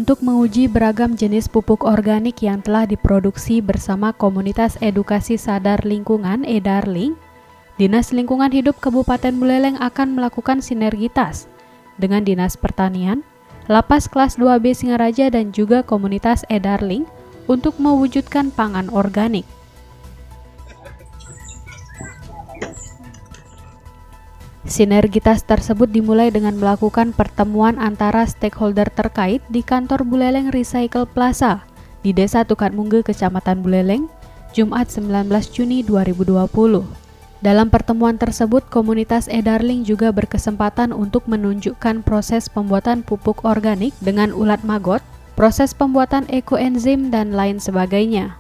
Untuk menguji beragam jenis pupuk organik yang telah diproduksi bersama Komunitas Edukasi Sadar Lingkungan (EDARLING), Dinas Lingkungan Hidup Kabupaten Buleleng akan melakukan sinergitas dengan Dinas Pertanian, Lapas Kelas 2B Singaraja dan juga Komunitas EDARLING untuk mewujudkan pangan organik. Sinergitas tersebut dimulai dengan melakukan pertemuan antara stakeholder terkait di kantor Buleleng Recycle Plaza di Desa Tukatmungge, Kecamatan Buleleng, Jumat 19 Juni 2020. Dalam pertemuan tersebut, Komunitas EDARLING juga berkesempatan untuk menunjukkan proses pembuatan pupuk organik dengan ulat maggot, proses pembuatan ekoenzim, dan lain sebagainya.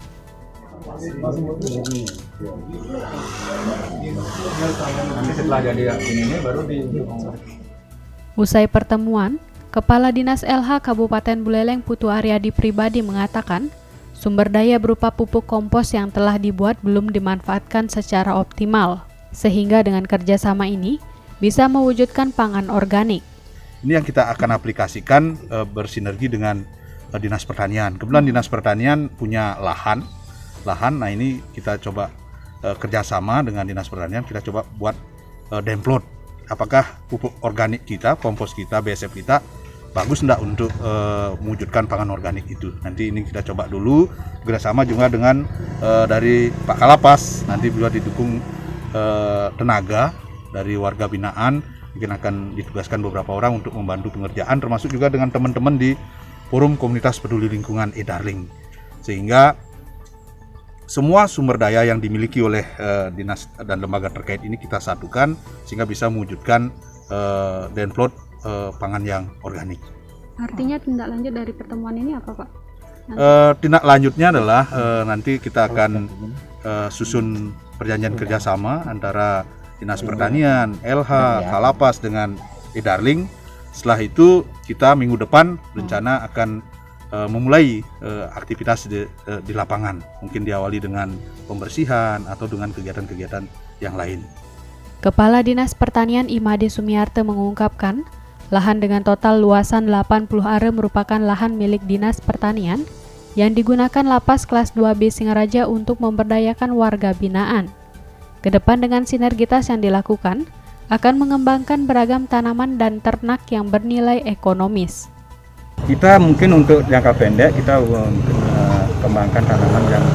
Usai pertemuan, Kepala Dinas LH Kabupaten Buleleng Putu Aryadi Pribadi mengatakan, sumber daya berupa pupuk kompos yang telah dibuat belum dimanfaatkan secara optimal, sehingga dengan kerjasama ini bisa mewujudkan pangan organik. Ini yang kita akan aplikasikan bersinergi dengan Dinas Pertanian. Kebetulan Dinas Pertanian punya lahan. Nah ini kita coba kerjasama dengan Dinas Pertanian, kita coba buat download. Apakah pupuk organik kita, kompos kita, BSF kita bagus enggak untuk mewujudkan pangan organik itu. Nanti ini kita coba dulu kerjasama juga dengan dari Pak Kalapas, nanti juga didukung tenaga dari warga binaan, mungkin akan ditugaskan beberapa orang untuk membantu pengerjaan, termasuk juga dengan teman-teman di Forum Komunitas Peduli Lingkungan EDARLING, sehingga semua sumber daya yang dimiliki oleh dinas dan lembaga terkait ini kita satukan sehingga bisa mewujudkan download pangan yang organik. Artinya tindak lanjut dari pertemuan ini apa, Pak? Tindak lanjutnya adalah nanti kita akan susun perjanjian kerjasama antara Dinas Pertanian, LH, Kalapas dengan EDARLING. Setelah itu kita minggu depan rencana akan memulai aktivitas di lapangan, mungkin diawali dengan pembersihan atau dengan kegiatan-kegiatan yang lain. Kepala Dinas Pertanian Imade Sumiarte mengungkapkan, lahan dengan total luasan 80 are merupakan lahan milik Dinas Pertanian yang digunakan Lapas Kelas 2B Singaraja untuk memberdayakan warga binaan. Kedepan dengan sinergitas yang dilakukan, akan mengembangkan beragam tanaman dan ternak yang bernilai ekonomis. Kita mungkin untuk jangka pendek kita kembangkan tanaman yang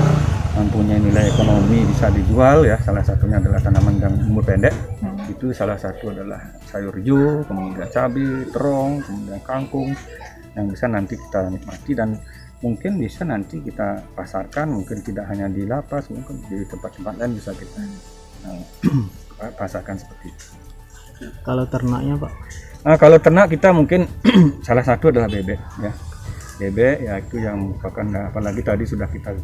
mempunyai nilai ekonomi bisa dijual ya. Salah satunya adalah tanaman yang umur pendek. Itu salah satu adalah sayur hijau, kemudian cabai, terong, kemudian kangkung yang bisa nanti kita nikmati dan mungkin bisa nanti kita pasarkan, mungkin tidak hanya di lapas, mungkin di tempat-tempat lain bisa kita pasarkan seperti itu. Kalau ternaknya, Pak? Nah, kalau ternak kita mungkin salah satu adalah bebek ya. Bebek ya itu yang merupakan, apalagi tadi sudah kita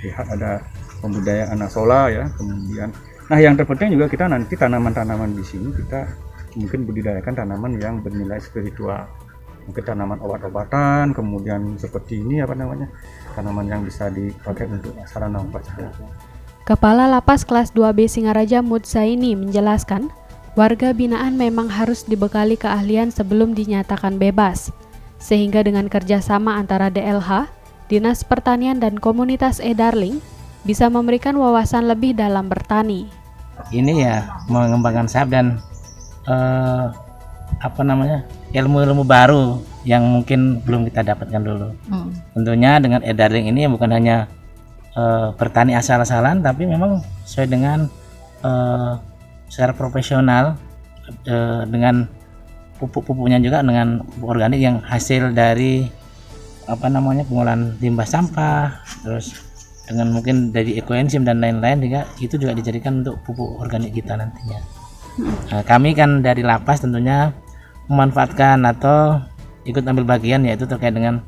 lihat ada pembudidayaan asola ya, kemudian nah yang terpenting juga kita nanti tanaman-tanaman di sini kita mungkin budidayakan tanaman yang bernilai spiritual. Mungkin tanaman obat-obatan, kemudian seperti ini tanaman yang bisa dipakai untuk sarana upacara. Kepala Lapas Kelas 2B Singaraja Mutzaini menjelaskan, warga binaan memang harus dibekali keahlian sebelum dinyatakan bebas, sehingga dengan kerjasama antara DLH, Dinas Pertanian dan Komunitas EDARLING bisa memberikan wawasan lebih dalam bertani. Ini ya mengembangkan sayap dan ilmu-ilmu baru yang mungkin belum kita dapatkan dulu. Tentunya dengan EDARLING ini bukan hanya bertani asal-asalan, tapi memang sesuai dengan secara profesional dengan pupuk-pupuknya juga dengan pupuk organik yang hasil dari pengolahan limbah sampah, terus dengan mungkin dari ekoenzim dan lain-lain juga itu juga dijadikan untuk pupuk organik kita nantinya. Nah, kami kan dari Lapas tentunya memanfaatkan atau ikut ambil bagian yaitu terkait dengan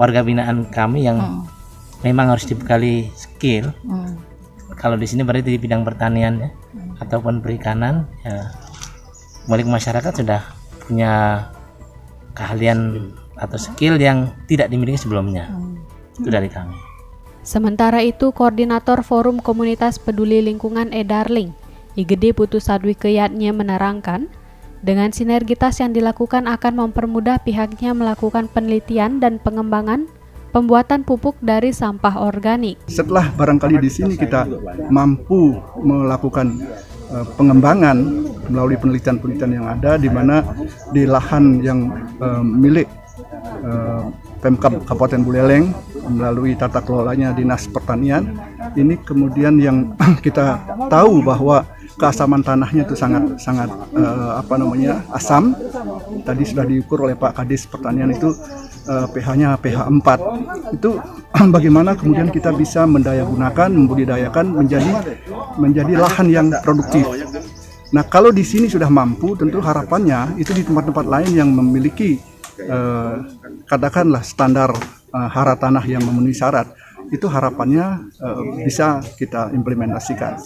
warga binaan kami yang memang harus dibekali skill. Kalau di sini berarti di bidang pertanian ya, ataupun perikanan ya, balik masyarakat sudah punya keahlian atau skill yang tidak dimiliki sebelumnya. Itu dari kami. Sementara itu, Koordinator Forum Komunitas Peduli Lingkungan EDARLING, Igede Putu Sadwi Keyatnya menerangkan, Dengan sinergitas yang dilakukan akan mempermudah pihaknya melakukan penelitian dan pengembangan pembuatan pupuk dari sampah organik. Setelah barangkali di sini kita mampu melakukan pengembangan melalui penelitian-penelitian yang ada, di mana di lahan yang milik Pemkab Kabupaten Buleleng melalui tata kelolanya Dinas Pertanian, ini kemudian yang kita tahu bahwa keasaman tanahnya itu sangat asam. Tadi sudah diukur oleh Pak Kadis Pertanian itu pH-nya pH 4. Itu bagaimana kemudian kita bisa mendayagunakan, membudidayakan menjadi lahan yang produktif. Nah, kalau di sini sudah mampu, tentu harapannya itu di tempat-tempat lain yang memiliki katakanlah standar hara tanah yang memenuhi syarat, itu harapannya bisa kita implementasikan.